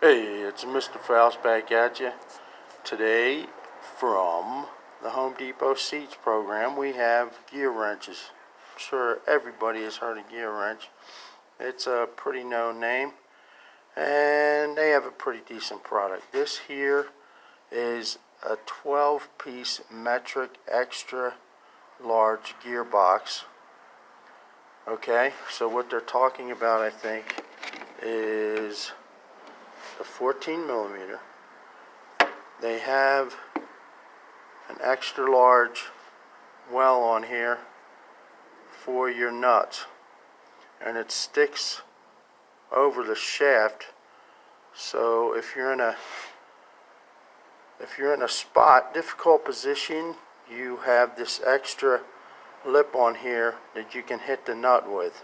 Hey, it's Mr. Faust back at you. Today, from the Home Depot Seats program, we have gear wrenches. I'm sure everybody has heard of gear wrench. It's a pretty known name, and they have a pretty decent product. This here is a 12-piece metric extra large gearbox. Okay, so what they're talking about, I think, is a 14 millimeter. They have an extra large well on here for your nuts, and it sticks over the shaft. So if you're in a spot, difficult position, you have this extra lip on here that you can hit the nut with.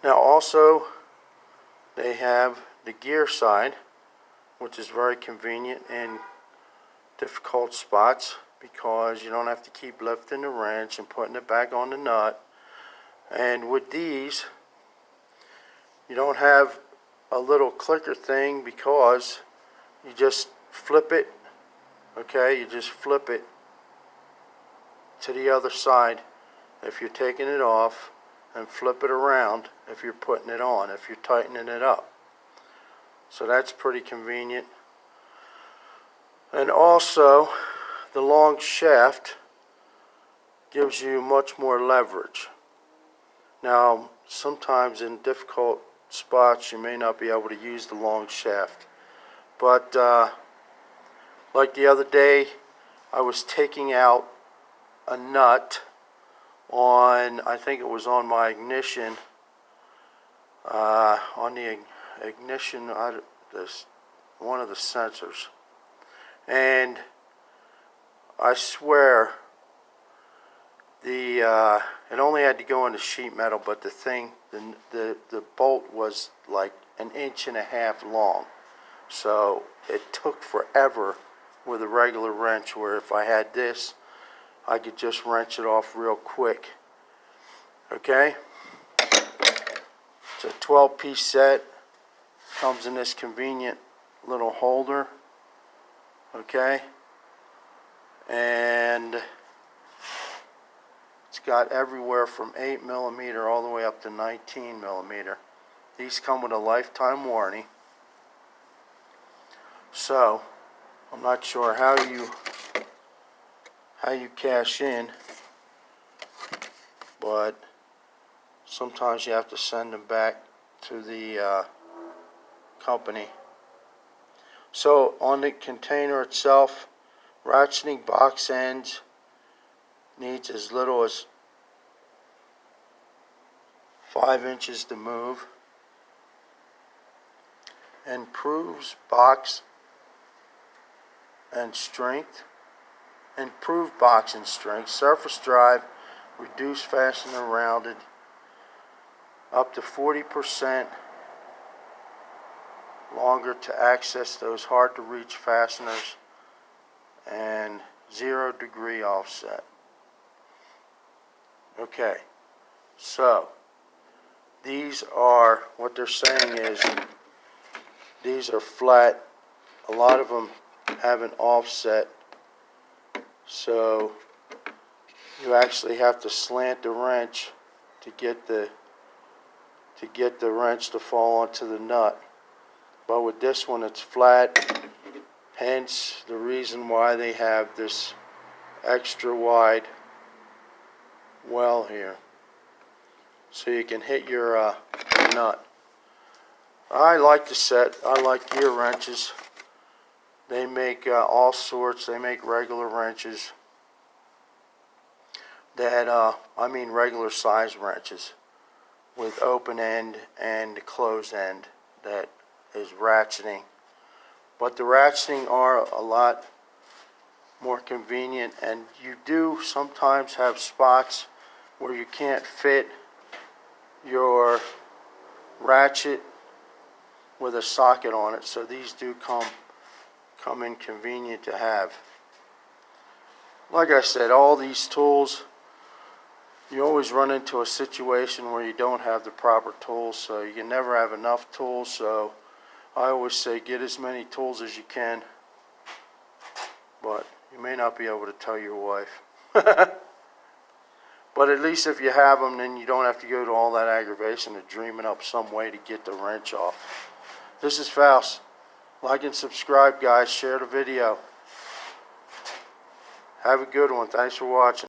Now also, they have the gear side, which is very convenient in difficult spots because you don't have to keep lifting the wrench and putting it back on the nut. And with these, you don't have a little clicker thing because you just flip it. Okay, you just flip it to the other side if you're taking it off, and flip it around if you're putting it on, if you're tightening it up. So that's pretty convenient. And also, the long shaft gives you much more leverage. Now, sometimes in difficult spots you may not be able to use the long shaft, but like the other day, I was taking out a nut on, I think it was on my ignition, on the ignition, one of the sensors, and I swear it only had to go into sheet metal, but the bolt was like 1.5 inches long, so it took forever with a regular wrench, where if I had this, I could just wrench it off real quick. Okay, it's a 12-piece set. Comes in this convenient little holder. Okay, and it's got everywhere from 8 millimeter all the way up to 19 millimeter. These come with a lifetime warranty. So I'm not sure how you cash in, but sometimes you have to send them back to the company. So on the container itself, ratcheting box ends needs as little as 5 inches to move. Improves box and strength. Improved box and strength. Surface drive, reduced fastener rounded, up to 40% longer to access those hard to reach fasteners, and 0-degree offset. Okay, so these are, what they're saying is, these are flat. A lot of them have an offset, so you actually have to slant the wrench to get the wrench to fall onto the nut. But with this one, it's flat, hence the reason why they have this extra wide well here, so you can hit your nut. I like the set. I like gear wrenches. They make all sorts. They make regular wrenches that, I mean regular size wrenches with open end and closed end that is ratcheting. But the ratcheting are a lot more convenient, and you do sometimes have spots where you can't fit your ratchet with a socket on it, so these do come in convenient to have. Like I said, all these tools, you always run into a situation where you don't have the proper tools, so you can never have enough tools. So I always say get as many tools as you can, but you may not be able to tell your wife. But at least if you have them, then you don't have to go to all that aggravation of dreaming up some way to get the wrench off. This is Faust. Like and subscribe, guys. Share the video. Have a good one. Thanks for watching.